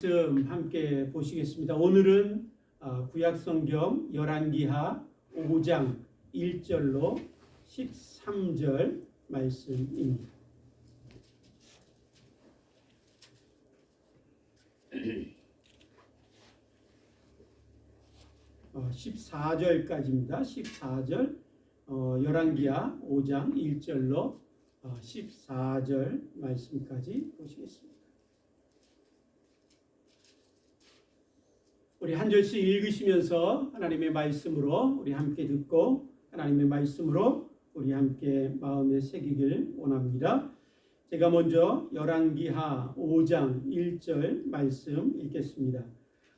말씀 함께 보시겠습니다. 오늘은 구약성경 열왕기하 5장 1절로 13절 말씀입니다. 14절까지입니다. 14절 열왕기하 5장 1절로 14절 말씀까지 보시겠습니다. 우리 한 절씩 읽으시면서 하나님의 말씀으로 우리 함께 듣고 하나님의 말씀으로 우리 함께 마음에 새기길 원합니다. 제가 먼저 열왕기하 5장 1절 말씀 읽겠습니다.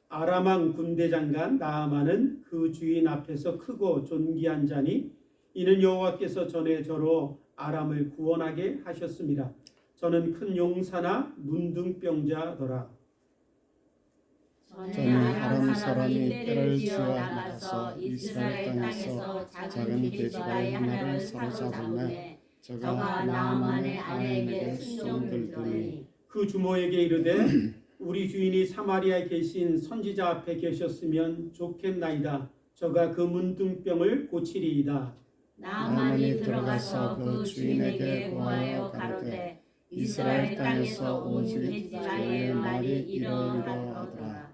아람 왕 군대장관 나아만은 그 주인 앞에서 크고 존귀한 자니 이는 여호와께서 전에 저로 아람을 구원하게 하셨습니다. 저는 큰 용사나 문둥병자더라. 전에 아람 사람이 떼를 지어 나가서 이스라엘 땅에서 작은 계집아이 하나를 사로잡으매 저가 나아만의 아내에게 순종들더니 그 주모에게 이르되 우리 주인이 사마리아에 계신 선지자 앞에 계셨으면 좋겠나이다. 저가 그 문둥병을 고치리이다. 나아만이 들어가서 그 주인에게 고하여 가로되 이스라엘 땅에서 오직 계집아이의 말이 이러이러하더라.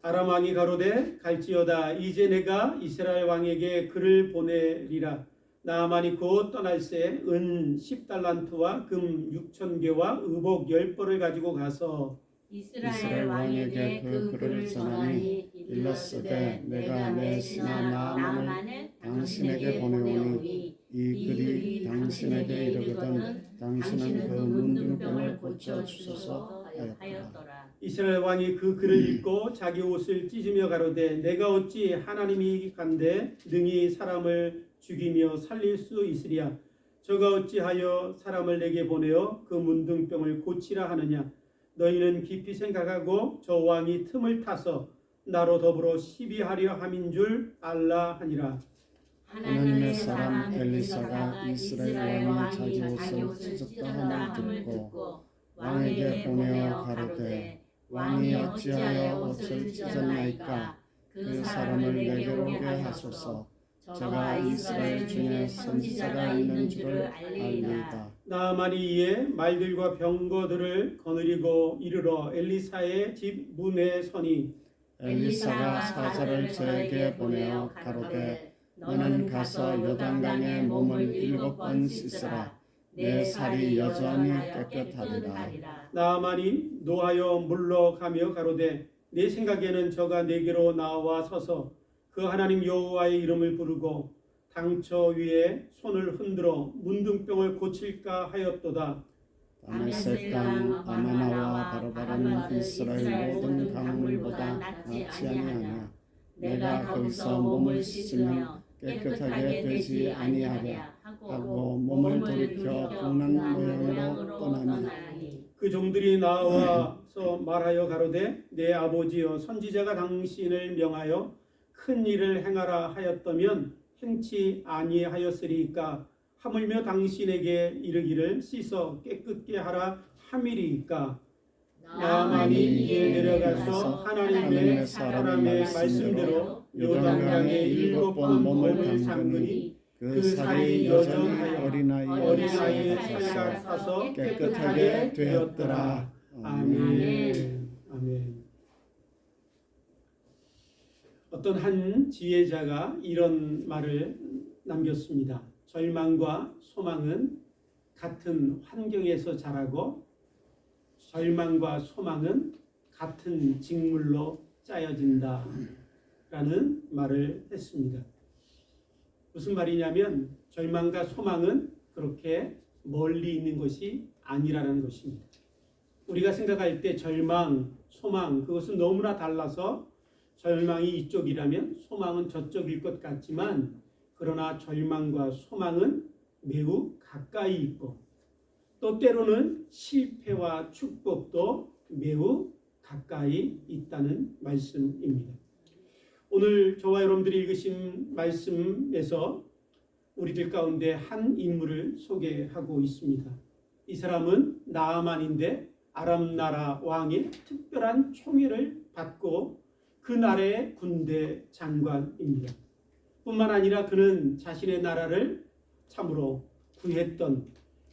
아람 왕이 가로되 갈지어다. 이제 내가 이스라엘 왕에게 글을 보내리라. 나아만이 곧 떠날새 은 10달란트와 금 6,000개와 의복 10벌을 가지고 가서 이스라엘 왕에게 그 글을 전하니 일렀으되 내가 내 신하 나아만을 당신에게 보내오니 이 글이 당신에게 이르거든 당신은 그 문둥병을 고쳐 주소서 하였더라. 이스라엘 왕이 그 글을 읽고 자기 옷을 찢으며 가로되 내가 어찌 하나님이 간데 능히 사람을 죽이며 살릴 수 있으랴. 저가 어찌하여 사람을 내게 보내어 그 문둥병을 고치라 하느냐. 너희는 깊이 생각하고 저 왕이 틈을 타서 나로 더불어 시비하려 함인 줄 알라 하니라. 하나님의 사람 엘리사가 이스라엘 왕이 자기 옷을 찢었다 함을 듣고 왕에게 보내어 가로되 왕이 어찌하여 옷을 찢었나이까. 그 사람을 내게로 오게 하소서. 저가 이스라엘 중에 선지자가 있는 줄을 알리이다. 나아만이 이에 말들과 병거들을 거느리고 이르러 엘리사의 집 문에 서니 엘리사가 사자를 저에게 보내어 가로되 너는 가서 요단강에 몸을 7번 씻으라. 내 살이 여전히 깨끗하리라. 나아만이 노하여 물러가며 가로되 내 생각에는 저가 내게로 나와 서서 그 하나님 여호와의 이름을 부르고 당처 위에 손을 흔들어 문둥병을 고칠까 하였도다. 다메섹강 아마나와 바로바라는 이스라엘 모든 강물보다 낫지 아니하냐. 내가 거기서 몸을 씻으며 깨끗하게 되지 아니하랴 하고 몸을 돌이켜 동남 모양으로 떠나니 그 종들이 나와서 말하여 가로되 내 아버지여 선지자가 당신을 명하여 큰 일을 행하라 하였다면 행치 아니하였으리이까. 하물며 당신에게 이르기를 씻어 깨끗게 하라 함이리이까. 나아만이 이에 내려가서 하나님의 사람의 말씀대로 요단강에 7번 몸을 담그니 그 살이 여전히 어린아이의 살과 사서 깨끗하게 되었더라. 아멘. 아멘. 어떤 한 지혜자가 이런 말을 남겼습니다. 절망과 소망은 같은 환경에서 자라고 절망과 소망은 같은 직물로 짜여진다 라는 말을 했습니다. 무슨 말이냐면 절망과 소망은 그렇게 멀리 있는 것이 아니라는 것입니다. 우리가 생각할 때 절망, 소망 그것은 너무나 달라서 절망이 이쪽이라면 소망은 저쪽일 것 같지만 그러나 절망과 소망은 매우 가까이 있고 또 때로는 실패와 축복도 매우 가까이 있다는 말씀입니다. 오늘 저와 여러분들이 읽으신 말씀에서 우리들 가운데 한 인물을 소개하고 있습니다. 이 사람은 나아만인데 아람 나라 왕의 특별한 총애를 받고 그 나라의 군대 장관입니다. 뿐만 아니라 그는 자신의 나라를 참으로 구했던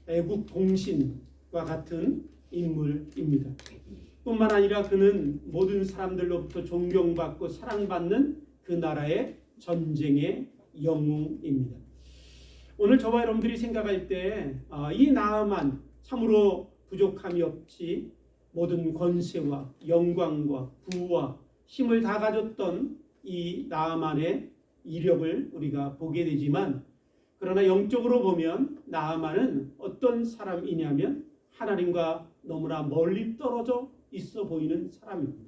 애국 공신과 같은 인물입니다. 뿐만 아니라 그는 모든 사람들로부터 존경받고 사랑받는 그 나라의 전쟁의 영웅입니다. 오늘 저와 여러분들이 생각할 때 이 나아만 참으로 부족함이 없이 모든 권세와 영광과 부와 힘을 다 가졌던 이 나아만의 이력을 우리가 보게 되지만, 그러나 영적으로 보면 나아만은 어떤 사람이냐면 하나님과 너무나 멀리 떨어져 있어 보이는 사람입니다.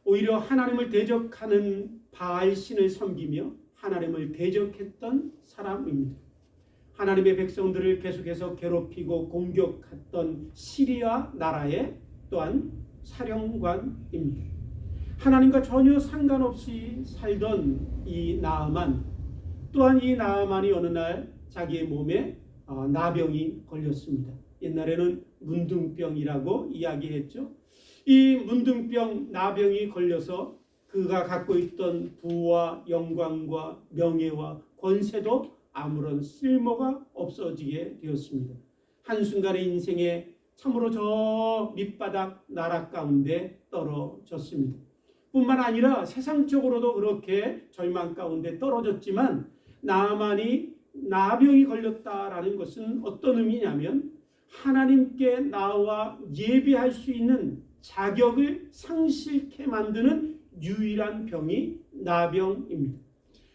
오히려 하나님을 대적하는 바알 신을 섬기며 하나님을 대적했던 사람입니다. 하나님의 백성들을 계속해서 괴롭히고 공격했던 시리아 나라의 또한 사령관입니다. 하나님과 전혀 상관없이 살던 이 나아만, 또한 이 나아만이 어느 날 자기의 몸에 나병이 걸렸습니다. 옛날에는 문둥병이라고 이야기했죠. 이 문둥병 나병이 걸려서 그가 갖고 있던 부와 영광과 명예와 권세도 아무런 쓸모가 없어지게 되었습니다. 한순간의 인생에 참으로 저 밑바닥 나락 가운데 떨어졌습니다. 뿐만 아니라 세상적으로도 그렇게 절망 가운데 떨어졌지만, 나아만이 나병이 걸렸다라는 것은 어떤 의미냐면 하나님께 나와 예배할 수 있는 자격을 상실케 만드는 유일한 병이 나병입니다.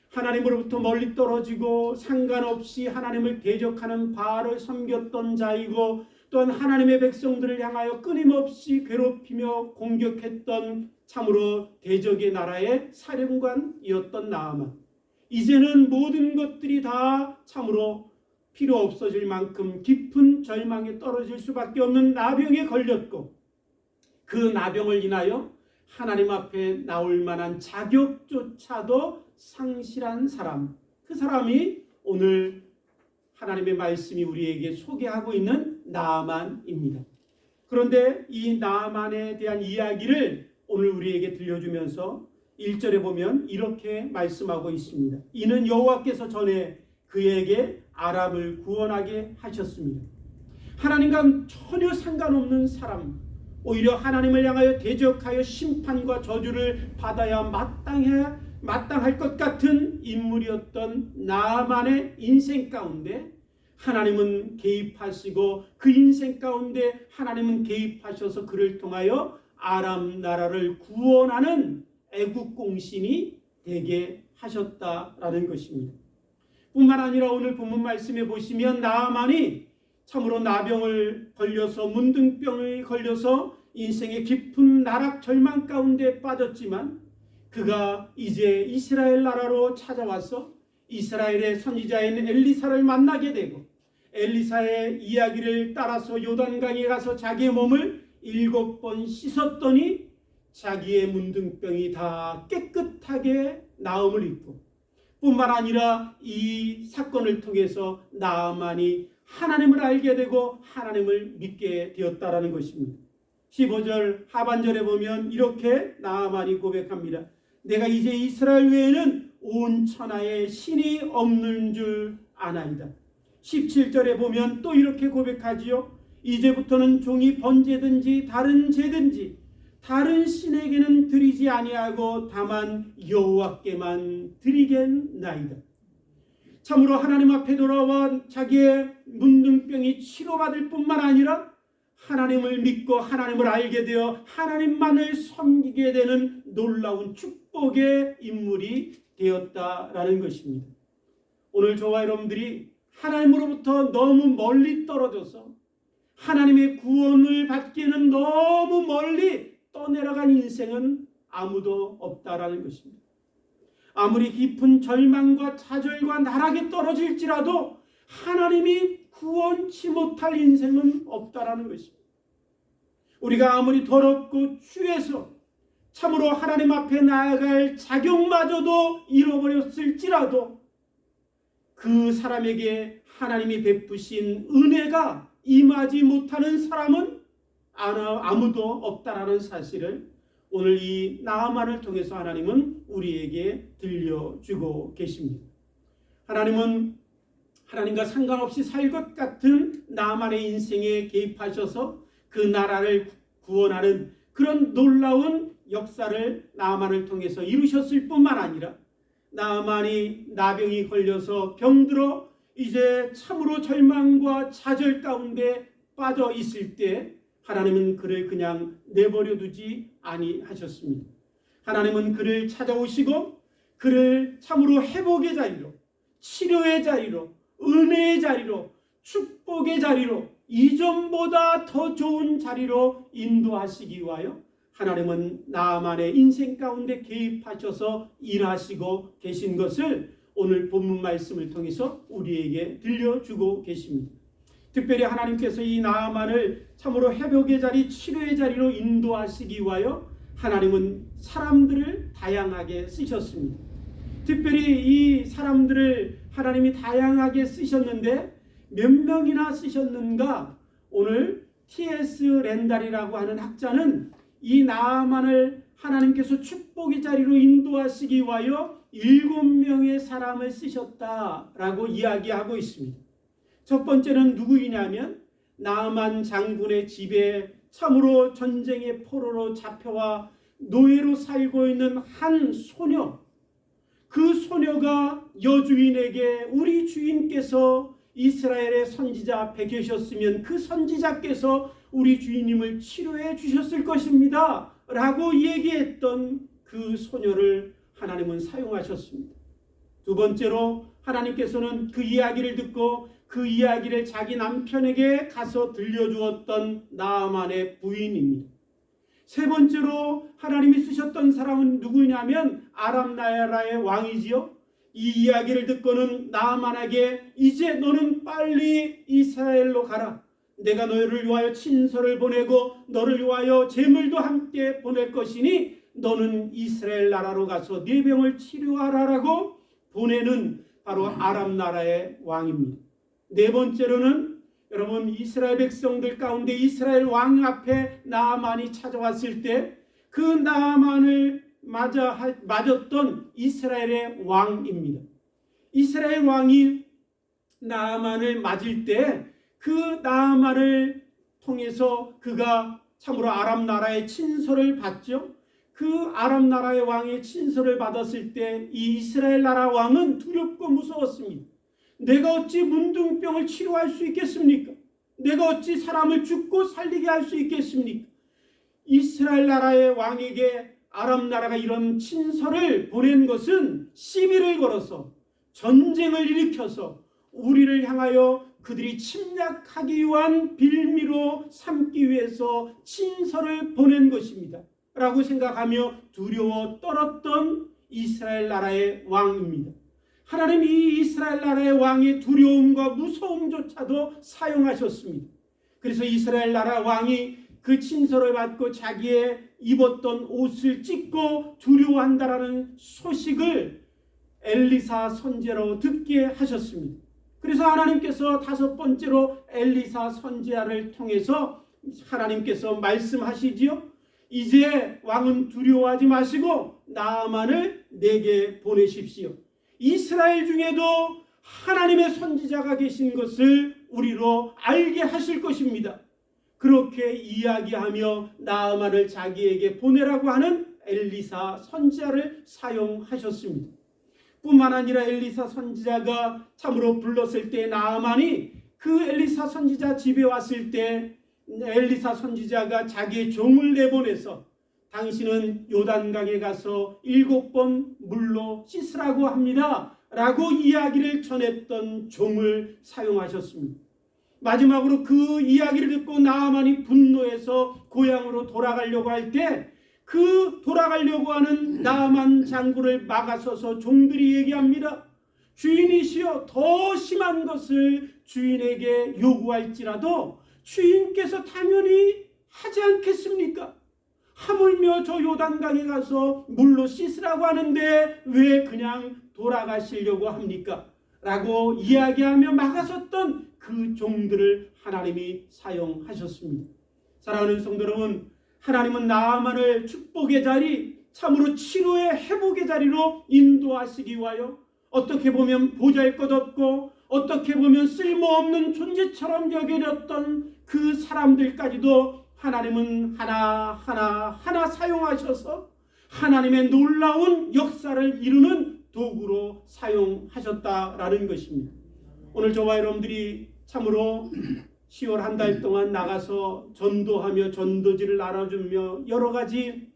하나님으로부터 멀리 떨어지고 상관없이 하나님을 대적하는 바알을 섬겼던 자이고, 또한 하나님의 백성들을 향하여 끊임없이 괴롭히며 공격했던 참으로 대적의 나라의 사령관이었던 나아만, 이제는 모든 것들이 다 참으로 필요 없어질 만큼 깊은 절망에 떨어질 수밖에 없는 나병에 걸렸고, 그 나병을 인하여 하나님 앞에 나올 만한 자격조차도 상실한 사람, 그 사람이 오늘 하나님의 말씀이 우리에게 소개하고 있는 나아만입니다. 그런데 이 나아만에 대한 이야기를 오늘 우리에게 들려주면서 1절에 보면 이렇게 말씀하고 있습니다. 이는 여호와께서 전에 그에게 아람을 구원하게 하셨습니다. 하나님과 전혀 상관없는 사람, 오히려 하나님을 향하여 대적하여 심판과 저주를 받아야 마땅할 것 같은 인물이었던 나아만의 인생 가운데 하나님은 개입하시고, 그 인생 가운데 하나님은 개입하셔서 그를 통하여 아람 나라를 구원하는 애국공신이 되게 하셨다라는 것입니다. 뿐만 아니라 오늘 본문 말씀에 보시면 나아만이 참으로 나병을 걸려서, 문둥병에 걸려서 인생의 깊은 나락 절망 가운데 빠졌지만, 그가 이제 이스라엘 나라로 찾아와서 이스라엘의 선지자인 엘리사를 만나게 되고, 엘리사의 이야기를 따라서 요단강에 가서 자기의 몸을 7번 씻었더니 자기의 문둥병이 다 깨끗하게 나음을 입고, 뿐만 아니라 이 사건을 통해서 나아만이 하나님을 알게 되고 하나님을 믿게 되었다라는 것입니다. 15절 하반절에 보면 이렇게 나아만이 고백합니다. 내가 이제 이스라엘 외에는 온 천하에 신이 없는 줄 아나이다. 17절에 보면 또 이렇게 고백하지요. 이제부터는 종이 번제든지 다른 제든지 다른 신에게는 드리지 아니하고 다만 여호와께만 드리겠나이다. 참으로 하나님 앞에 돌아와 자기의 문둥병이 치료받을 뿐만 아니라 하나님을 믿고 하나님을 알게 되어 하나님만을 섬기게 되는 놀라운 축복의 인물이 되었다라는 것입니다. 오늘 저와 여러분들이 하나님으로부터 너무 멀리 떨어져서 하나님의 구원을 받기에는 너무 멀리 떠내려간 인생은 아무도 없다라는 것입니다. 아무리 깊은 절망과 좌절과 나락에 떨어질지라도 하나님이 구원치 못할 인생은 없다라는 것입니다. 우리가 아무리 더럽고 취해서 참으로 하나님 앞에 나아갈 자격마저도 잃어버렸을지라도 그 사람에게 하나님이 베푸신 은혜가 임하지 못하는 사람은 아무도 없다라는 사실을 오늘 이 나아만을 통해서 하나님은 우리에게 들려주고 계십니다. 하나님은 하나님과 상관없이 살 것 같은 나아만의 인생에 개입하셔서 그 나라를 구원하는 그런 놀라운 역사를 나아만을 통해서 이루셨을 뿐만 아니라 나아만이 나병이 걸려서 병들어 이제 참으로 절망과 좌절 가운데 빠져 있을 때 하나님은 그를 그냥 내버려 두지 아니하셨습니다. 하나님은 그를 찾아오시고 그를 참으로 회복의 자리로, 치료의 자리로, 은혜의 자리로, 축복의 자리로, 이전보다 더 좋은 자리로 인도하시기 위하여 하나님은 나아만의 인생 가운데 개입하셔서 일하시고 계신 것을 오늘 본문 말씀을 통해서 우리에게 들려주고 계십니다. 특별히 하나님께서 이 나아만을 참으로 회복의 자리, 치료의 자리로 인도하시기 위하여 하나님은 사람들을 다양하게 쓰셨습니다. 특별히 이 사람들을 하나님이 다양하게 쓰셨는데 몇 명이나 쓰셨는가? 오늘 T.S. 렌달이라고 하는 학자는 이 나아만을 하나님께서 축복의 자리로 인도하시기 위하여 7명의 사람을 쓰셨다라고 이야기하고 있습니다. 첫 번째는 누구이냐면 나아만 장군의 집에 참으로 전쟁의 포로로 잡혀와 노예로 살고 있는 한 소녀, 그 소녀가 여주인에게 우리 주인께서 이스라엘의 선지자 앞에 계셨으면 그 선지자께서 우리 주인님을 치료해 주셨을 것입니다 라고 얘기했던 그 소녀를 하나님은 사용하셨습니다. 두 번째로 하나님께서는 그 이야기를 듣고 그 이야기를 자기 남편에게 가서 들려주었던 나아만의 부인입니다. 세 번째로 하나님이 쓰셨던 사람은 누구냐면 아람 나라의 왕이지요. 이 이야기를 듣고는 나아만에게 이제 너는 빨리 이스라엘로 가라. 내가 너를 위하여 친서를 보내고 너를 위하여 재물도 함께 보낼 것이니 너는 이스라엘 나라로 가서 네 병을 치료하라라고 보내는 바로 아람 나라의 왕입니다. 네 번째로는 여러분 이스라엘 백성들 가운데 이스라엘 왕 앞에 나아만이 찾아왔을 때 그 나아만을 맞았던 이스라엘의 왕입니다. 이스라엘 왕이 나아만을 맞을 때 그 나아만을 통해서 그가 참으로 아람 나라의 친서를 받죠. 그 아람 나라의 왕의 친서를 받았을 때 이 이스라엘 나라 왕은 두렵고 무서웠습니다. 내가 어찌 문둥병을 치료할 수 있겠습니까? 내가 어찌 사람을 죽고 살리게 할 수 있겠습니까? 이스라엘 나라의 왕에게 아람 나라가 이런 친서를 보낸 것은 시비를 걸어서 전쟁을 일으켜서 우리를 향하여 그들이 침략하기 위한 빌미로 삼기 위해서 친서를 보낸 것입니다 라고 생각하며 두려워 떨었던 이스라엘 나라의 왕입니다. 하나님이 이 이스라엘 나라의 왕의 두려움과 무서움조차도 사용하셨습니다. 그래서 이스라엘 나라 왕이 그 친서를 받고 자기의 입었던 옷을 찢고 두려워한다라는 소식을 엘리사 선지자로 듣게 하셨습니다. 그래서 하나님께서 다섯 번째로 엘리사 선지자를 통해서 하나님께서 말씀하시지요. 이제 왕은 두려워하지 마시고 나아만을 내게 보내십시오. 이스라엘 중에도 하나님의 선지자가 계신 것을 우리로 알게 하실 것입니다. 그렇게 이야기하며 나아만을 자기에게 보내라고 하는 엘리사 선지자를 사용하셨습니다. 뿐만 아니라 엘리사 선지자가 참으로 불렀을 때 나아만이 그 엘리사 선지자 집에 왔을 때 엘리사 선지자가 자기의 종을 내보내서 당신은 요단강에 가서 7번 물로 씻으라고 합니다 라고 이야기를 전했던 종을 사용하셨습니다. 마지막으로 그 이야기를 듣고 나아만이 분노해서 고향으로 돌아가려고 할 때 그 돌아가려고 하는 나아만 장군을 막아서서 종들이 얘기합니다. 주인이시여, 더 심한 것을 주인에게 요구할지라도 주인께서 당연히 하지 않겠습니까? 하물며 저 요단강에 가서 물로 씻으라고 하는데 왜 그냥 돌아가시려고 합니까? 라고 이야기하며 막아섰던 그 종들을 하나님이 사용하셨습니다. 사랑하는 성도 여러분, 하나님은 나아만을 축복의 자리, 참으로 치료의 회복의 자리로 인도하시기 위하여 어떻게 보면 보잘것없고 어떻게 보면 쓸모없는 존재처럼 여겨졌던 그 사람들까지도 하나님은 하나하나 사용하셔서 하나님의 놀라운 역사를 이루는 도구로 사용하셨다라는 것입니다. 오늘 저와 여러분들이 참으로 10월 한 달 동안 나가서 전도하며 전도지를 나눠주며 여러 가지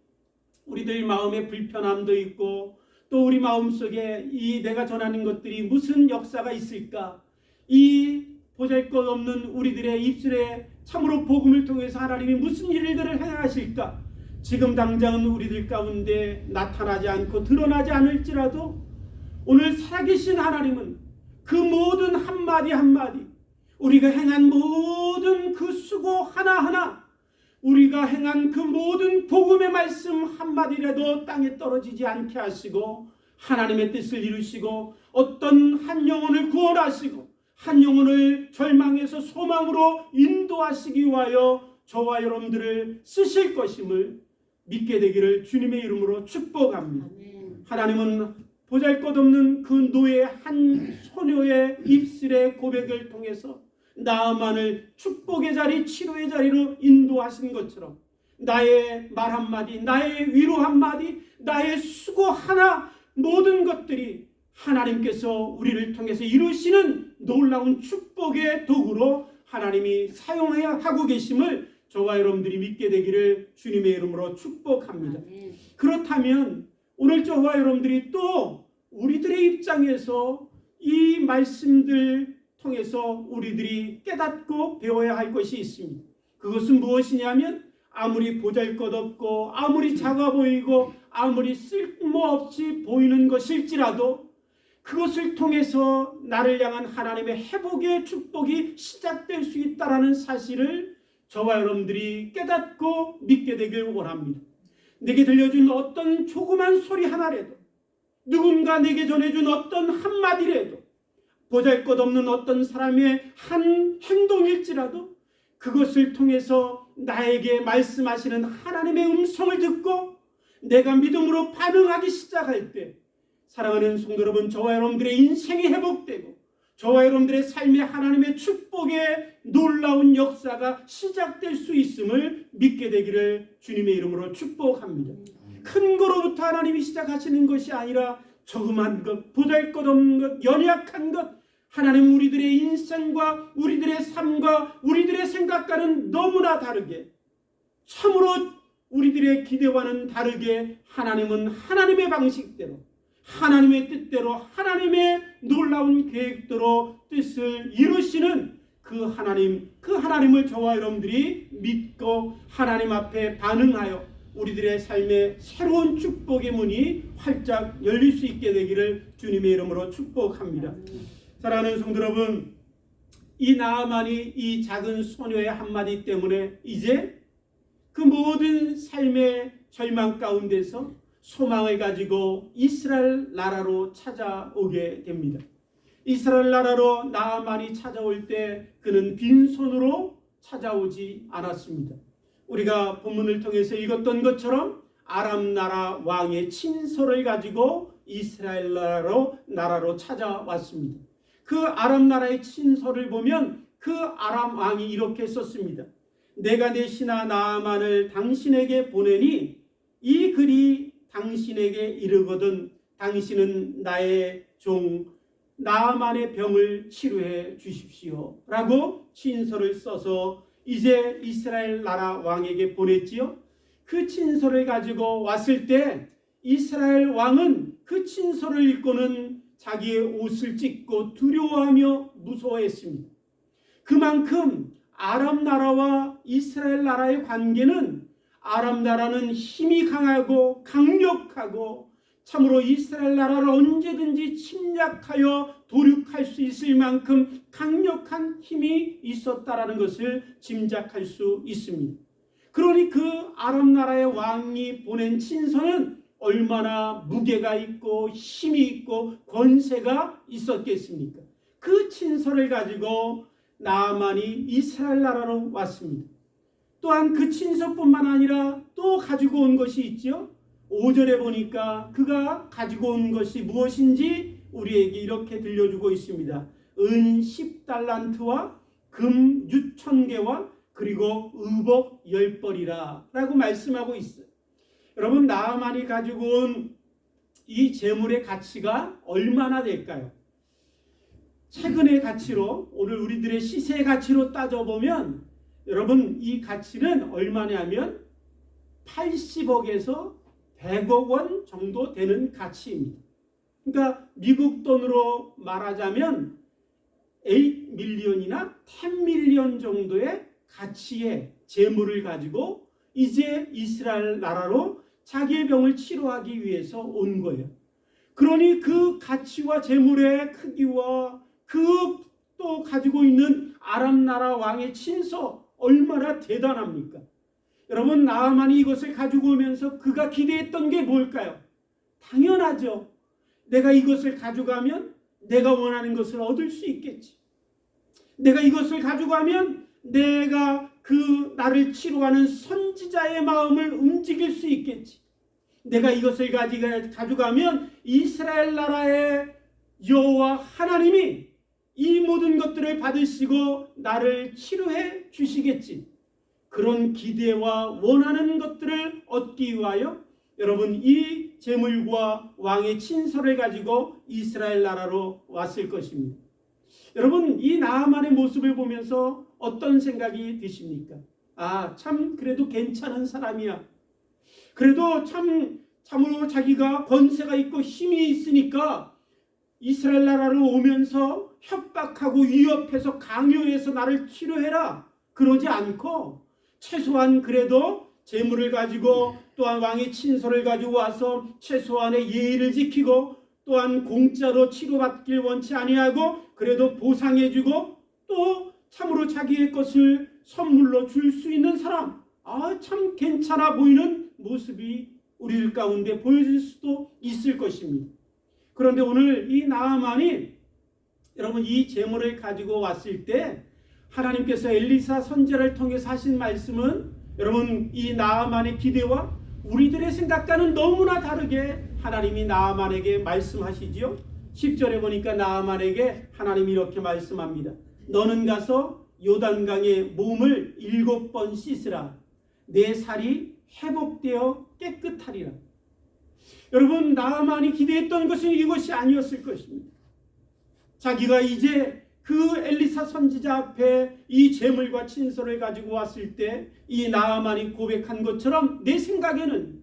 우리들 마음의 불편함도 있고 또 우리 마음속에 이 내가 전하는 것들이 무슨 역사가 있을까, 이 보잘것없는 우리들의 입술에 참으로 복음을 통해서 하나님이 무슨 일들을 행하실까, 지금 당장은 우리들 가운데 나타나지 않고 드러나지 않을지라도 오늘 살아계신 하나님은 그 모든 한마디 한마디, 우리가 행한 모든 그 수고 하나하나, 우리가 행한 그 모든 복음의 말씀 한마디라도 땅에 떨어지지 않게 하시고 하나님의 뜻을 이루시고 어떤 한 영혼을 구원하시고 한 영혼을 절망에서 소망으로 인도하시기 위하여 저와 여러분들을 쓰실 것임을 믿게 되기를 주님의 이름으로 축복합니다. 하나님은 보잘것없는 그 노예 한 소녀의 입술의 고백을 통해서 나아만을 축복의 자리, 치료의 자리로 인도하신 것처럼 나의 말 한마디, 나의 위로 한마디, 나의 수고 하나, 모든 것들이 하나님께서 우리를 통해서 이루시는 놀라운 축복의 도구로 하나님이 사용하고 계심을 저와 여러분들이 믿게 되기를 주님의 이름으로 축복합니다. 그렇다면 오늘 저와 여러분들이 또 우리들의 입장에서 이 말씀들 통해서 우리들이 깨닫고 배워야 할 것이 있습니다. 그것은 무엇이냐면 아무리 보잘것없고 아무리 작아 보이고 아무리 쓸모없이 보이는 것일지라도 그것을 통해서 나를 향한 하나님의 회복의 축복이 시작될 수 있다는 사실을 저와 여러분들이 깨닫고 믿게 되길 원합니다. 내게 들려준 어떤 조그만 소리 하나라도, 누군가 내게 전해준 어떤 한마디라도, 보잘것없는 어떤 사람의 한 행동일지라도 그것을 통해서 나에게 말씀하시는 하나님의 음성을 듣고 내가 믿음으로 반응하기 시작할 때, 사랑하는 성도 여러분, 저와 여러분들의 인생이 회복되고 저와 여러분들의 삶에 하나님의 축복의 놀라운 역사가 시작될 수 있음을 믿게 되기를 주님의 이름으로 축복합니다. 큰 거로부터 하나님이 시작하시는 것이 아니라 조그만 것, 보잘것없는 것, 연약한 것, 하나님 우리들의 인생과 우리들의 삶과 우리들의 생각과는 너무나 다르게, 참으로 우리들의 기대와는 다르게 하나님은 하나님의 방식대로, 하나님의 뜻대로, 하나님의 놀라운 계획대로 뜻을 이루시는 그 하나님을 저와 여러분들이 믿고 하나님 앞에 반응하여 우리들의 삶에 새로운 축복의 문이 활짝 열릴 수 있게 되기를 주님의 이름으로 축복합니다. 사랑하는 성도 여러분, 이 나아만이 이 작은 소녀의 한마디 때문에 이제 그 모든 삶의 절망 가운데서 소망을 가지고 이스라엘 나라로 찾아오게 됩니다. 이스라엘 나라로 나아만이 찾아올 때 그는 빈손으로 찾아오지 않았습니다. 우리가 본문을 통해서 읽었던 것처럼 아람 나라 왕의 친서를 가지고 이스라엘 나라로 찾아왔습니다. 그 아람 나라의 친서를 보면 그 아람 왕이 이렇게 썼습니다. 내가 내 신하 나아만을 당신에게 보내니 이 글이 당신에게 이르거든 당신은 나의 종 나아만의 병을 치료해 주십시오 라고 친서를 써서 이제 이스라엘 나라 왕에게 보냈지요. 그 친서를 가지고 왔을 때 이스라엘 왕은 그 친서를 읽고는 자기의 옷을 찢고 두려워하며 무서워했습니다. 그만큼 아람 나라와 이스라엘 나라의 관계는, 아람 나라는 힘이 강하고 강력하고 참으로 이스라엘 나라를 언제든지 침략하여 도륙할 수 있을 만큼 강력한 힘이 있었다라는 것을 짐작할 수 있습니다. 그러니 그 아람 나라의 왕이 보낸 친서는 얼마나 무게가 있고 힘이 있고 권세가 있었겠습니까? 그 친서를 가지고 나아만이 이스라엘 나라로 왔습니다. 또한 그 친서뿐만 아니라 또 가지고 온 것이 있죠. 5절에 보니까 그가 가지고 온 것이 무엇인지 우리에게 이렇게 들려주고 있습니다. 은 10달란트와 금 6,000개와 그리고 의복 10벌이라 라고 말씀하고 있어요. 여러분, 나아만이 가지고 온 이 재물의 가치가 얼마나 될까요? 최근의 가치로, 오늘 우리들의 시세 가치로 따져보면 여러분, 이 가치는 얼마냐면 80억에서 100억 원 정도 되는 가치입니다. 그러니까 미국 돈으로 말하자면 8밀리언이나 10밀리언 정도의 가치의 재물을 가지고 이제 이스라엘 나라로 자기의 병을 치료하기 위해서 온 거예요. 그러니 그 가치와 재물의 크기와 그 또 가지고 있는 아람 나라 왕의 친서 얼마나 대단합니까? 여러분, 나아만이 이것을 가지고 오면서 그가 기대했던 게 뭘까요? 당연하죠. 내가 이것을 가져가면 내가 원하는 것을 얻을 수 있겠지. 내가 이것을 가져가면 내가 그 나를 치료하는 선지자의 마음을 움직일 수 있겠지. 내가 이것을 가져가면 이스라엘 나라의 여호와 하나님이 이 모든 것들을 받으시고 나를 치료해 주시겠지. 그런 기대와 원하는 것들을 얻기 위하여 여러분, 이 재물과 왕의 친서를 가지고 이스라엘 나라로 왔을 것입니다. 여러분, 이 나아만의 모습을 보면서 어떤 생각이 드십니까? 아, 참 그래도 괜찮은 사람이야. 그래도 참으로 자기가 권세가 있고 힘이 있으니까 이스라엘 나라로 오면서 협박하고 위협해서 강요해서 나를 치료해라, 그러지 않고 최소한 그래도 재물을 가지고 또한 왕의 친서를 가지고 와서 최소한의 예의를 지키고 또한 공짜로 치료받길 원치 아니하고 그래도 보상해주고 또 참으로 자기의 것을 선물로 줄 수 있는 사람, 참 괜찮아 보이는 모습이 우리들 가운데 보여질 수도 있을 것입니다. 그런데 오늘 이 나아만이 여러분, 이 재물을 가지고 왔을 때 하나님께서 엘리사 선지자를 통해서 하신 말씀은 여러분, 이 나아만의 기대와 우리들의 생각과는 너무나 다르게 하나님이 나아만에게 말씀하시지요. 10절에 보니까 나아만에게 하나님이 이렇게 말씀합니다. 너는 가서 요단강에 몸을 7번 씻으라. 내 살이 회복되어 깨끗하리라. 여러분, 나아만이 기대했던 것은 이것이 아니었을 것입니다. 자기가 이제 그 엘리사 선지자 앞에 이 재물과 친서를 가지고 왔을 때 이 나아만이 고백한 것처럼 내 생각에는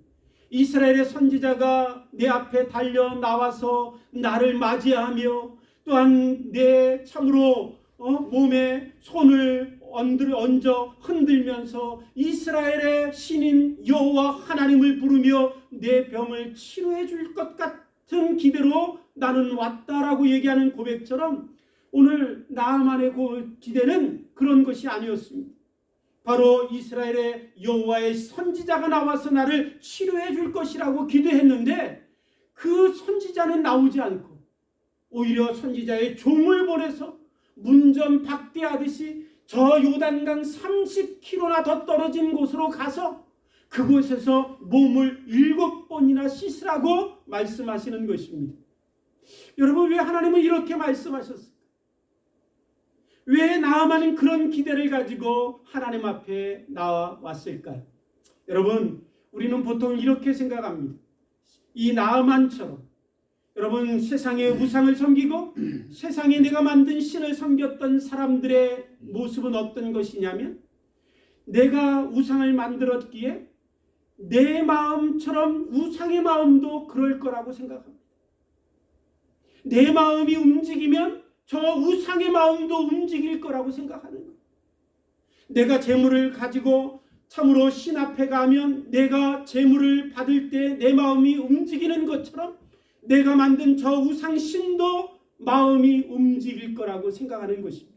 이스라엘의 선지자가 내 앞에 달려 나와서 나를 맞이하며 또한 내 참으로 몸에 손을 얹어 흔들면서 이스라엘의 신인 여호와 하나님을 부르며 내 병을 치료해 줄 것 같은 기대로 나는 왔다라고 얘기하는 고백처럼 오늘 나아만의 기대는 그런 것이 아니었습니다. 바로 이스라엘의 여호와의 선지자가 나와서 나를 치료해 줄 것이라고 기대했는데 그 선지자는 나오지 않고 오히려 선지자의 종을 보내서 문전박대하듯이 저 요단강 30km나 더 떨어진 곳으로 가서 그곳에서 몸을 7번이나 씻으라고 말씀하시는 것입니다. 여러분, 왜 하나님은 이렇게 말씀하셨을까? 왜 나아만은 그런 기대를 가지고 하나님 앞에 나왔을까요? 여러분, 우리는 보통 이렇게 생각합니다. 이 나아만처럼 여러분, 세상의 우상을 섬기고 세상에 내가 만든 신을 섬겼던 사람들의 모습은 어떤 것이냐면 내가 우상을 만들었기에 내 마음처럼 우상의 마음도 그럴 거라고 생각합니다. 내 마음이 움직이면 저 우상의 마음도 움직일 거라고 생각하는 거예요. 내가 재물을 가지고 참으로 신 앞에 가면 내가 재물을 받을 때 내 마음이 움직이는 것처럼 내가 만든 저 우상신도 마음이 움직일 거라고 생각하는 것입니다.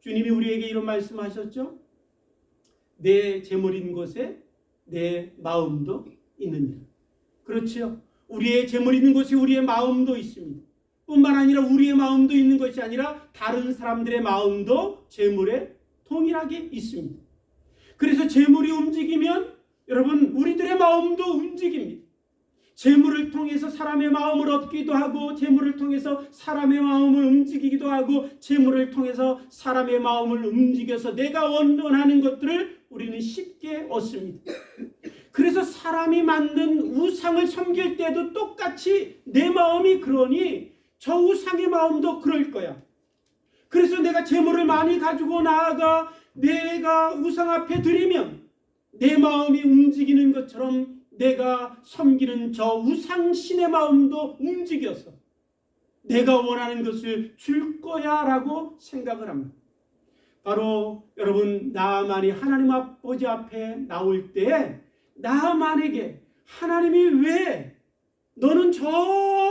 주님이 우리에게 이런 말씀하셨죠. 내 재물인 곳에 내 마음도 있느니라. 그렇죠. 우리의 재물 있는 곳에 우리의 마음도 있습니다. 뿐만 아니라 우리의 마음도 있는 것이 아니라 다른 사람들의 마음도 재물에 동일하게 있습니다. 그래서 재물이 움직이면 여러분 우리들의 마음도 움직입니다. 재물을 통해서 사람의 마음을 얻기도 하고 재물을 통해서 사람의 마음을 움직이기도 하고 재물을 통해서 사람의 마음을 움직여서 내가 원하는 것들을 우리는 쉽게 얻습니다. 그래서 사람이 만든 우상을 섬길 때도 똑같이 내 마음이 그러니 저 우상의 마음도 그럴 거야. 그래서 내가 재물을 많이 가지고 나아가 내가 우상 앞에 드리면 내 마음이 움직이는 것처럼 내가 섬기는 저 우상신의 마음도 움직여서 내가 원하는 것을 줄 거야 라고 생각을 합니다. 바로 여러분 나아만이 하나님 아버지 앞에 나올 때 나아만에게 하나님이 왜 너는 저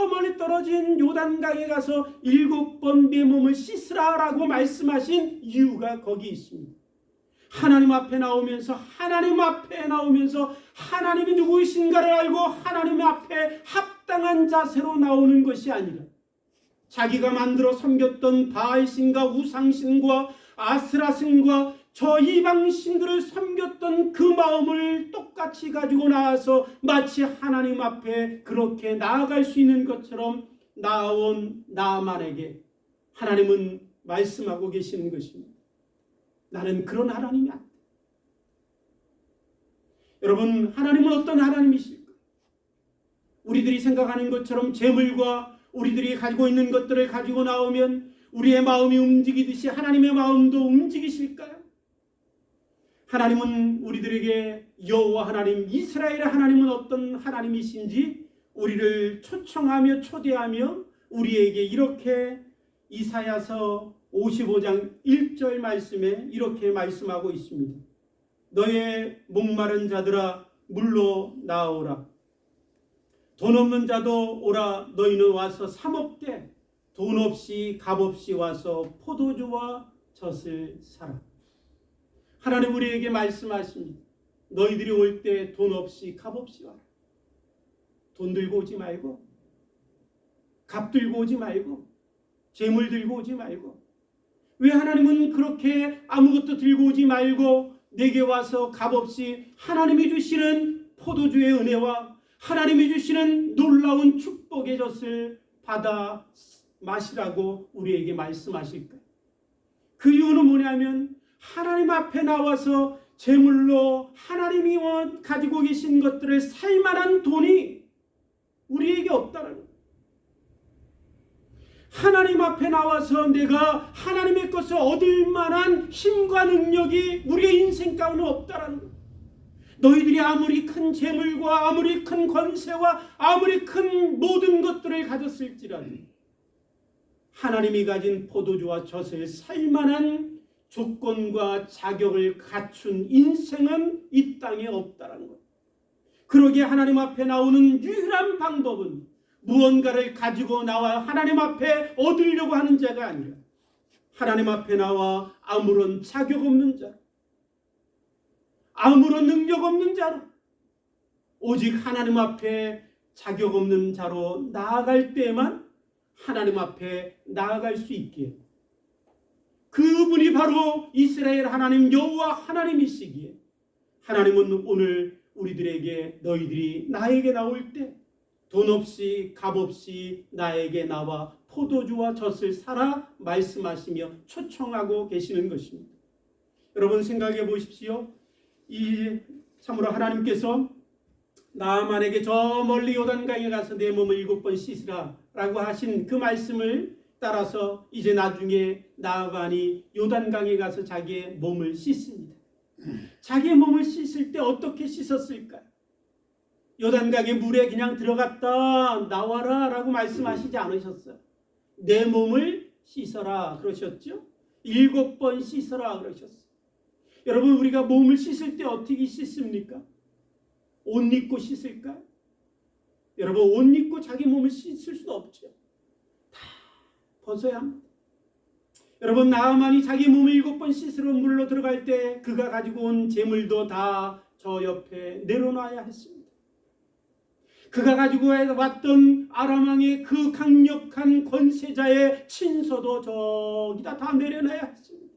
멀리 떨어진 요단강에 가서 7번 내 몸을 씻으라 라고 말씀하신 이유가 거기 있습니다. 하나님 앞에 나오면서 하나님이 누구이신가를 알고 하나님 앞에 합당한 자세로 나오는 것이 아니라 자기가 만들어 섬겼던 바알신과 우상신과 아스라신과 저 이방신들을 섬겼던 그 마음을 똑같이 가지고 나와서 마치 하나님 앞에 그렇게 나아갈 수 있는 것처럼 나온 나아만에게 하나님은 말씀하고 계시는 것입니다. 나는 그런 하나님이 아니다. 여러분 하나님은 어떤 하나님이실까? 우리들이 생각하는 것처럼 재물과 우리들이 가지고 있는 것들을 가지고 나오면 우리의 마음이 움직이듯이 하나님의 마음도 움직이실까요? 하나님은 우리들에게 여호와 하나님, 이스라엘의 하나님은 어떤 하나님이신지 우리를 초청하며 초대하며 우리에게 이렇게 이사야서 55장 1절 말씀에 이렇게 말씀하고 있습니다. 너의 목마른 자들아 물로 나오라. 돈 없는 자도 오라. 너희는 와서 사 먹되 돈 없이 값 없이 와서 포도주와 젖을 사라. 하나님 우리에게 말씀하십니다. 너희들이 올 때 돈 없이 값 없이 와라. 돈 들고 오지 말고 값 들고 오지 말고 재물 들고 오지 말고. 왜 하나님은 그렇게 아무것도 들고 오지 말고 내게 와서 값없이 하나님이 주시는 포도주의 은혜와 하나님이 주시는 놀라운 축복의 젖을 받아 마시라고 우리에게 말씀하실까요? 그 이유는 뭐냐면 하나님 앞에 나와서 제물로 하나님이 가지고 계신 것들을 살 만한 돈이 우리에게 없다는 거예요. 하나님 앞에 나와서 내가 하나님의 것을 얻을 만한 힘과 능력이 우리의 인생 가운데 없다라는 거예요. 너희들이 아무리 큰 재물과 아무리 큰 권세와 아무리 큰 모든 것들을 가졌을지라도 하나님이 가진 포도주와 젖을 살 만한 조건과 자격을 갖춘 인생은 이 땅에 없다라는 거예요. 그러기에 하나님 앞에 나오는 유일한 방법은 무언가를 가지고 나와 하나님 앞에 얻으려고 하는 자가 아니라 하나님 앞에 나와 아무런 자격 없는 자, 아무런 능력 없는 자로 오직 하나님 앞에 자격 없는 자로 나아갈 때에만 하나님 앞에 나아갈 수 있기에 그분이 바로 이스라엘 하나님 여호와 하나님이시기에 하나님은 오늘 우리들에게 너희들이 나에게 나올 때 돈 없이 값 없이 나에게 나와 포도주와 젖을 사라 말씀하시며 초청하고 계시는 것입니다. 여러분 생각해 보십시오. 이 참으로 하나님께서 나아만에게 저 멀리 요단강에 가서 내 몸을 7번 씻으라 라고 하신 그 말씀을 따라서 이제 나중에 나아만이 요단강에 가서 자기의 몸을 씻습니다. 자기의 몸을 씻을 때 어떻게 씻었을까요? 요단강의 물에 그냥 들어갔다 나와라 라고 말씀하시지 않으셨어요. 내 몸을 씻어라 그러셨죠? 7번 씻어라 그러셨어요. 여러분 우리가 몸을 씻을 때 어떻게 씻습니까? 옷 입고 씻을까요? 여러분 옷 입고 자기 몸을 씻을 수 없죠. 다 벗어야 합니다. 여러분 나아만이 자기 몸을 7번 씻으러 물로 들어갈 때 그가 가지고 온 재물도 다 저 옆에 내려놔야 했습니다. 그가 가지고 왔던 아람 왕의 그 강력한 권세자의 친서도 저기다 다 내려놔야 했습니다.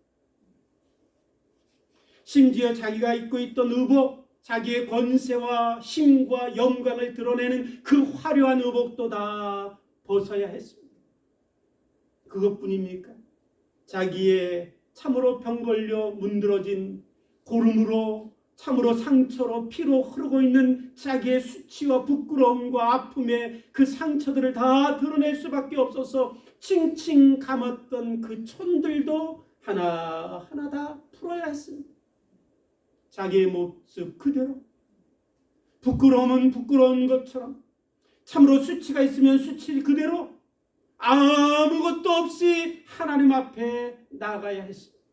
심지어 자기가 입고 있던 의복, 자기의 권세와 힘과 영광을 드러내는 그 화려한 의복도 다 벗어야 했습니다. 그것뿐입니까? 자기의 참으로 병 걸려 문드러진 고름으로, 참으로 상처로 피로 흐르고 있는 자기의 수치와 부끄러움과 아픔의 그 상처들을 다 드러낼 수밖에 없어서 칭칭 감았던 그 촌들도 하나하나 다 풀어야 했습니다. 자기의 모습 그대로, 부끄러움은 부끄러운 것처럼, 참으로 수치가 있으면 수치 그대로 아무것도 없이 하나님 앞에 나가야 했습니다.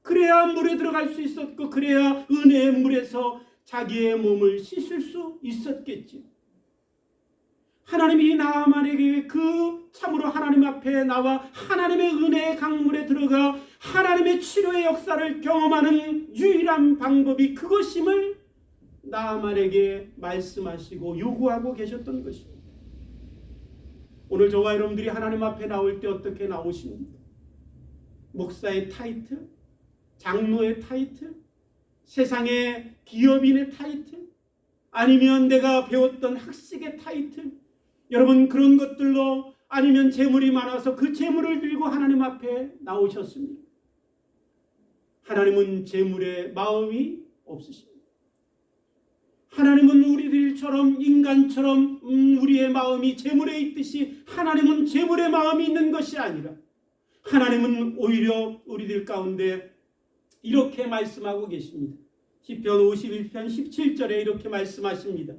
그래야 물에 들어갈 수 있었고, 그래야 은혜의 물에서 자기의 몸을 씻을 수 있었겠지. 하나님이 나아만에게 그 참으로 하나님 앞에 나와 하나님의 은혜의 강물에 들어가 하나님의 치료의 역사를 경험하는 유일한 방법이 그것임을 나아만에게 말씀하시고 요구하고 계셨던 것입니다. 오늘 저와 여러분들이 하나님 앞에 나올 때 어떻게 나오십니까? 목사의 타이틀, 장로의 타이틀, 세상의 기업인의 타이틀, 아니면 내가 배웠던 학식의 타이틀, 여러분 그런 것들로, 아니면 재물이 많아서 그 재물을 들고 하나님 앞에 나오셨습니다. 하나님은 재물에 마음이 없으십니다. 하나님은 우리들처럼, 인간처럼 우리의 마음이 재물에 있듯이 하나님은 재물에 마음이 있는 것이 아니라, 하나님은 오히려 우리들 가운데 이렇게 말씀하고 계십니다. 시편 51편 17절에 이렇게 말씀하십니다.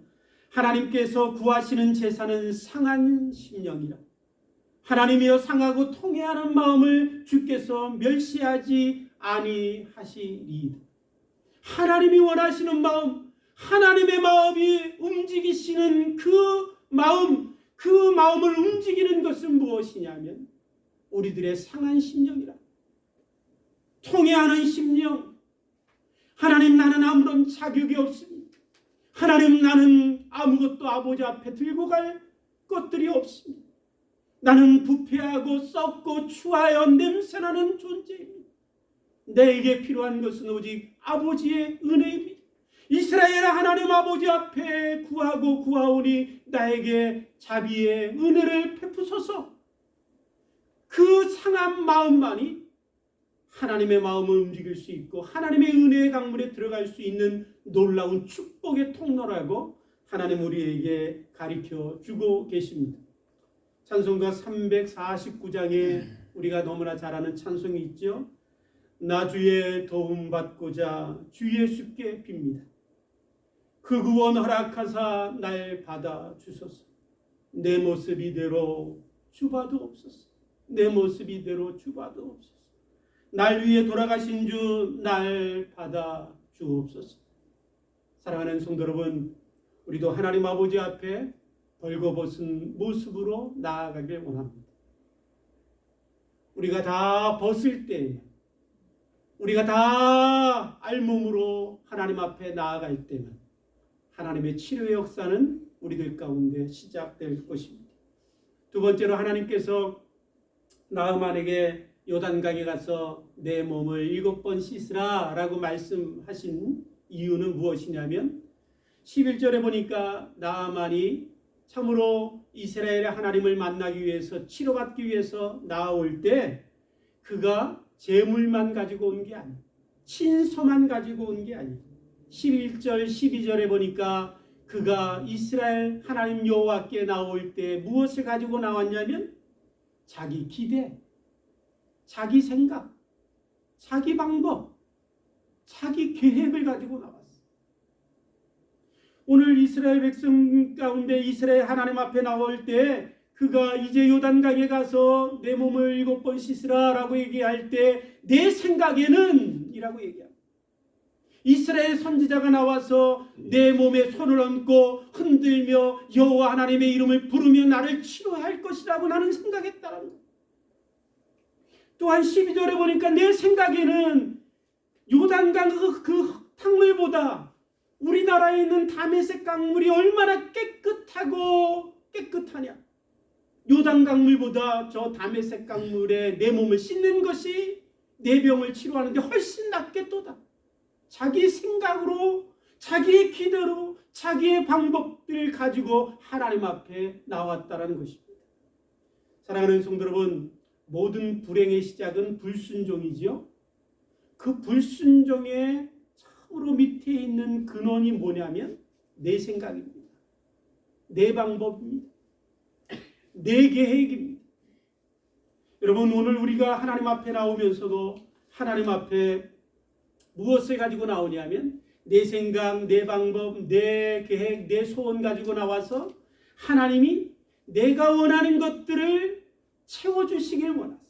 하나님께서 구하시는 제사는 상한 심령이라. 하나님이여 상하고 통회하는 마음을 주께서 멸시하지 아니하시리이다. 하나님이 원하시는 마음, 하나님의 마음이 움직이시는 그 마음을 움직이는 것은 무엇이냐면 우리들의 상한 심령이라. 통회하는 심령. 하나님, 나는 아무런 자격이 없습니다. 하나님, 나는 아무것도 아버지 앞에 들고 갈 것들이 없습니다. 나는 부패하고 썩고 추하여 냄새나는 존재입니다. 내게 필요한 것은 오직 아버지의 은혜입니다. 이스라엘 하나님 아버지 앞에 구하고 구하오니 나에게 자비의 은혜를 베푸소서. 그 상한 마음만이 하나님의 마음을 움직일 수 있고 하나님의 은혜의 강물에 들어갈 수 있는 놀라운 축복의 통로라고 하나님 우리에게 가르쳐 주고 계십니다. 찬송가 349장에 우리가 너무나 잘 아는 찬송이 있죠. 나 주의 도움 받고자 주 예수께 빕니다. 그 구원 허락하사 날 받아 주소서. 내 모습 이대로 주봐도옵소서. 내 모습 이대로 주봐도옵소서. 날 위해 돌아가신 주 날 받아 주옵소서. 사랑하는 성도 여러분, 우리도 하나님 아버지 앞에 벌거벗은 모습으로 나아가길 원합니다. 우리가 다 벗을 때, 우리가 다 알몸으로 하나님 앞에 나아갈 때는 하나님의 치료의 역사는 우리들 가운데 시작될 것입니다. 두 번째로 하나님께서 나아만에게 요단강에 가서 내 몸을 7번 씻으라 라고 말씀하신 이유는 무엇이냐면 11절에 보니까 나아만이 참으로 이스라엘의 하나님을 만나기 위해서, 치료받기 위해서 나올 때 그가 재물만 가지고 온 게 아니에요. 신서만 가지고 온 게 아니에요. 11절 12절에 보니까 그가 이스라엘 하나님 여호와께 나올 때 무엇을 가지고 나왔냐면 자기 기대, 자기 생각, 자기 방법, 자기 계획을 가지고 나왔어요. 오늘 이스라엘 백성 가운데 이스라엘 하나님 앞에 나올 때 그가 이제 요단강에 가서 내 몸을 7번 씻으라 라고 얘기할 때 내 생각에는 이라고 얘기합니다. 이스라엘 선지자가 나와서 내 몸에 손을 얹고 흔들며 여호와 하나님의 이름을 부르며 나를 치료할 것이라고 나는 생각했다는 거예요. 또한 12절에 보니까 내 생각에는 요단강 그 탕물보다 우리나라에 있는 다메섹 강물이 얼마나 깨끗하고 깨끗하냐. 요단 강물보다 저 다메섹 강물에 내 몸을 씻는 것이 내 병을 치료하는데 훨씬 낫겠도다. 자기 생각으로, 자기의 기대로, 자기의 방법들을 가지고 하나님 앞에 나왔다라는 것입니다. 사랑하는 성도 여러분, 모든 불행의 시작은 불순종이지요. 그 불순종의 참으로 밑에 있는 근원이 뭐냐면 내 생각입니다. 내 방법입니다. 내 계획입니다. 여러분, 오늘 우리가 하나님 앞에 나오면서도 하나님 앞에 무엇을 가지고 나오냐면 내 생각, 내 방법, 내 계획, 내 소원 가지고 나와서 하나님이 내가 원하는 것들을 채워주시길 원하세요.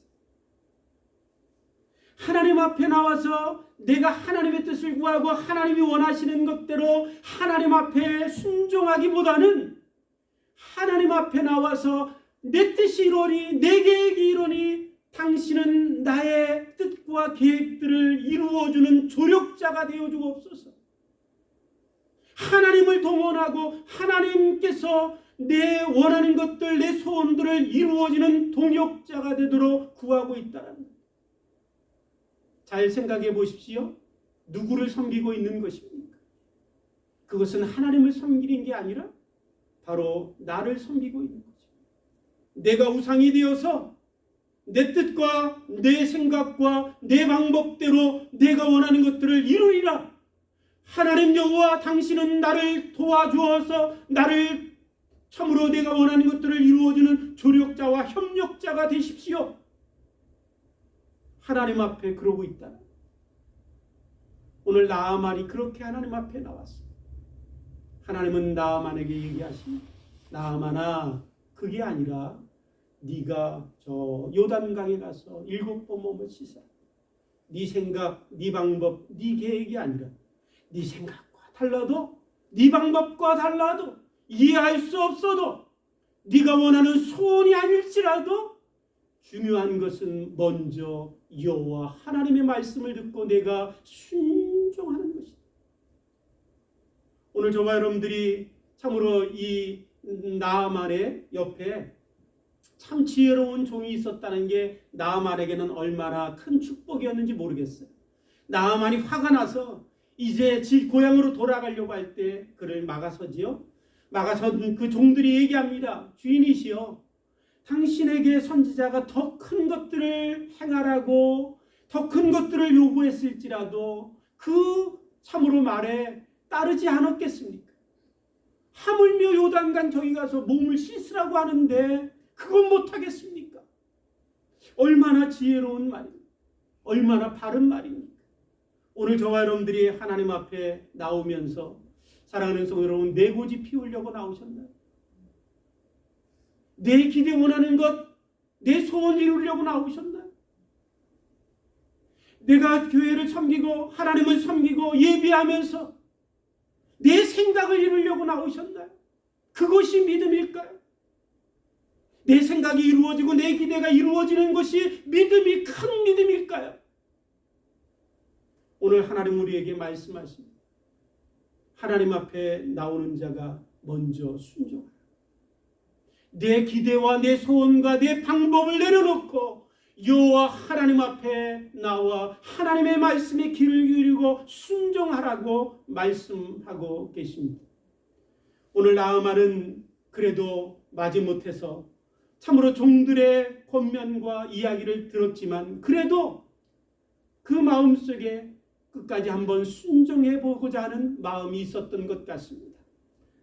하나님 앞에 나와서 내가 하나님의 뜻을 구하고 하나님이 원하시는 것대로 하나님 앞에 순종하기보다는 하나님 앞에 나와서 내 뜻이 이루어니, 내 계획이 이루어니 당신은 나의 뜻과 계획들을 이루어주는 조력자가 되어주옵소서. 하나님을 동원하고 하나님께서 내 원하는 것들, 내 소원들을 이루어지는 동역자가 되도록 구하고 있다는 것. 잘 생각해 보십시오. 누구를 섬기고 있는 것입니까? 그것은 하나님을 섬기는 게 아니라 바로 나를 섬기고 있는 거죠. 내가 우상이 되어서 내 뜻과 내 생각과 내 방법대로 내가 원하는 것들을 이루리라. 하나님 여호와, 당신은 나를 도와주어서 나를 참으로 내가 원하는 것들을 이루어주는 조력자와 협력자가 되십시오. 하나님 앞에 그러고 있다. 오늘 나아만이 그렇게 하나님 앞에 나왔습니다. 하나님은 나아만에게 얘기하십니다. 나아만아, 그게 아니라 네가 저 요단강에 가서 7번 몸을 씻어. 네 생각, 네 방법, 네 계획이 아니라 네 생각과 달라도, 네 방법과 달라도, 이해할 수 없어도, 네가 원하는 소원이 아닐지라도 중요한 것은 먼저 여호와 하나님의 말씀을 듣고 내가 순종하는 것이다. 오늘 저와 여러분들이 참으로 이 나아만의 옆에 참 지혜로운 종이 있었다는 게 나아만에게는 얼마나 큰 축복이었는지 모르겠어요. 나아만이 화가 나서 이제 고향으로 돌아가려고 할 때 그를 막아서지요. 막아서 그 종들이 얘기합니다. 주인이시여, 당신에게 선지자가 더 큰 것들을 행하라고, 더 큰 것들을 요구했을지라도 그 참으로 말에 따르지 않았겠습니까? 하물며 요단강 저기 가서 몸을 씻으라고 하는데 그건 못하겠습니까? 얼마나 지혜로운 말입니까? 얼마나 바른 말입니까? 오늘 저와 여러분들이 하나님 앞에 나오면서 사랑하는 성도 여러분, 내 고집 피우려고 나오셨나요? 내 기대 원하는 것, 내 소원 이루려고 나오셨나요? 내가 교회를 섬기고 하나님을 섬기고 예배하면서 내 생각을 이루려고 나오셨나요? 그것이 믿음일까요? 내 생각이 이루어지고 내 기대가 이루어지는 것이 믿음이 큰 믿음일까요? 오늘 하나님 우리에게 말씀하십니다. 하나님 앞에 나오는 자가 먼저 순종하라. 내 기대와 내 소원과 내 방법을 내려놓고 여호와 하나님 앞에 나와 하나님의 말씀에 귀를 기울이고 순종하라고 말씀하고 계십니다. 오늘 나아만은 그래도 마지못해서 참으로 종들의 권면과 이야기를 들었지만 그래도 그 마음속에 끝까지 한번 순종해 보고자 하는 마음이 있었던 것 같습니다.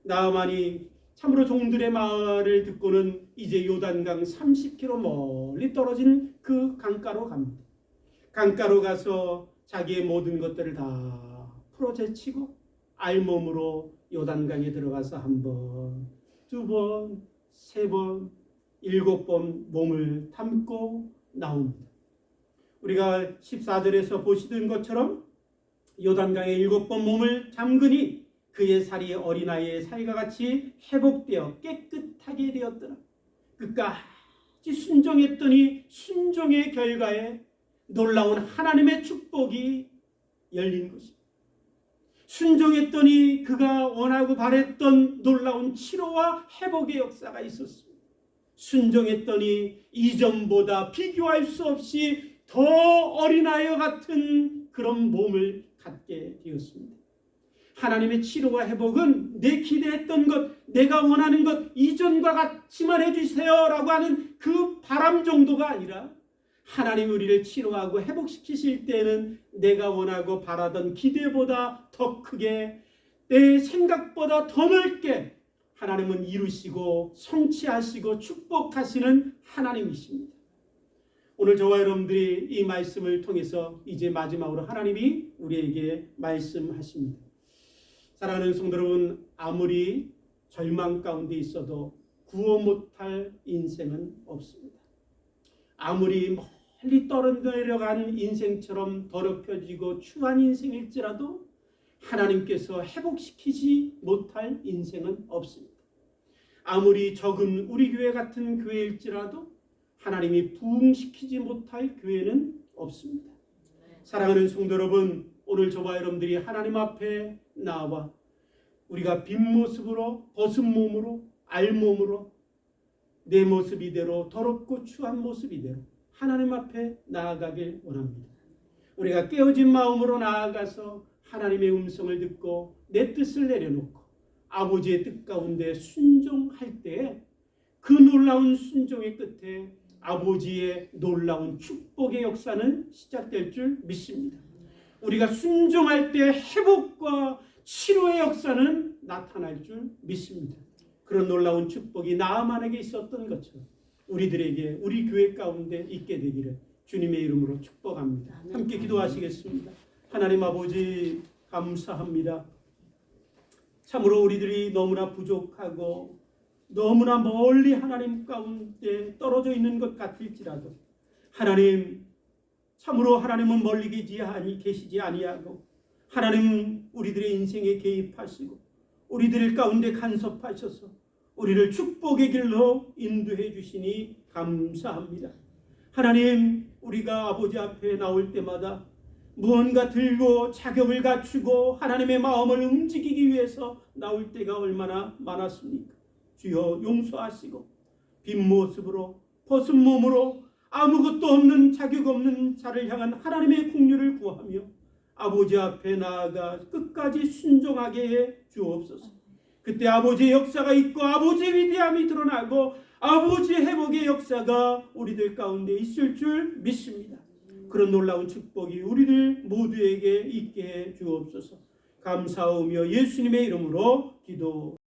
나아만이 참으로 종들의 말을 듣고는 이제 요단강 30km 멀리 떨어진 그 강가로 갑니다. 강가로 가서 자기의 모든 것들을 다 풀어제치고 알몸으로 요단강에 들어가서 한 번, 두 번, 세 번, 7번 몸을 담고 나옵니다. 우리가 14절에서 보시던 것처럼 요단강에 7번 몸을 잠그니 그의 살이 어린아이의 살과 같이 회복되어 깨끗하게 되었더라. 끝까지 순종했더니 순종의 결과에 놀라운 하나님의 축복이 열린 것입니다. 순종했더니 그가 원하고 바랬던 놀라운 치료와 회복의 역사가 있었습니다. 순종했더니 이전보다 비교할 수 없이 더 어린아이와 같은 그런 몸을 갖게 되었습니다. 하나님의 치료와 회복은 내 기대했던 것, 내가 원하는 것 이전과 같이만 해주세요라고 하는 그 바람 정도가 아니라 하나님이 우리를 치료하고 회복시키실 때는 내가 원하고 바라던 기대보다 더 크게, 내 생각보다 더 넓게 하나님은 이루시고 성취하시고 축복하시는 하나님이십니다. 오늘 저와 여러분들이 이 말씀을 통해서 이제 마지막으로 하나님이 우리에게 말씀하십니다. 사랑하는 성도 여러분, 아무리 절망 가운데 있어도 구원 못할 인생은 없습니다. 아무리 멀리 떨어내려간 인생처럼 더럽혀지고 추한 인생일지라도 하나님께서 회복시키지 못할 인생은 없습니다. 아무리 적은 우리 교회 같은 교회일지라도 하나님이 부흥시키지 못할 교회는 없습니다. 사랑하는 성도 여러분, 오늘 저와 여러분들이 하나님 앞에 나와 우리가 빈 모습으로, 벗은 몸으로, 알몸으로 내 모습 이대로, 더럽고 추한 모습 이대로 하나님 앞에 나아가길 원합니다. 우리가 깨어진 마음으로 나아가서 하나님의 음성을 듣고 내 뜻을 내려놓고 아버지의 뜻 가운데 순종할 때 그 놀라운 순종의 끝에 아버지의 놀라운 축복의 역사는 시작될 줄 믿습니다. 우리가 순종할 때 회복과 치료의 역사는 나타날 줄 믿습니다. 그런 놀라운 축복이 나아만에게 있었던 것처럼 우리들에게, 우리 교회 가운데 있게 되기를 주님의 이름으로 축복합니다. 함께 기도하시겠습니다. 하나님 아버지, 감사합니다. 참으로 우리들이 너무나 부족하고 너무나 멀리 하나님 가운데 떨어져 있는 것 같을지라도 하나님, 참으로 하나님은 멀리 계시지 아니하고 하나님 우리들의 인생에 개입하시고 우리들 가운데 간섭하셔서 우리를 축복의 길로 인도해 주시니 감사합니다. 하나님, 우리가 아버지 앞에 나올 때마다 무언가 들고 자격을 갖추고 하나님의 마음을 움직이기 위해서 나올 때가 얼마나 많았습니까? 주여 용서하시고 빈 모습으로, 벗은 몸으로 아무것도 없는, 자격 없는 자를 향한 하나님의 긍휼을 구하며 아버지 앞에 나아가 끝까지 순종하게 해 주옵소서. 그때 아버지의 역사가 있고 아버지의 위대함이 드러나고 아버지의 회복의 역사가 우리들 가운데 있을 줄 믿습니다. 그런 놀라운 축복이 우리들 모두에게 있게 해 주옵소서. 감사하며 예수님의 이름으로 기도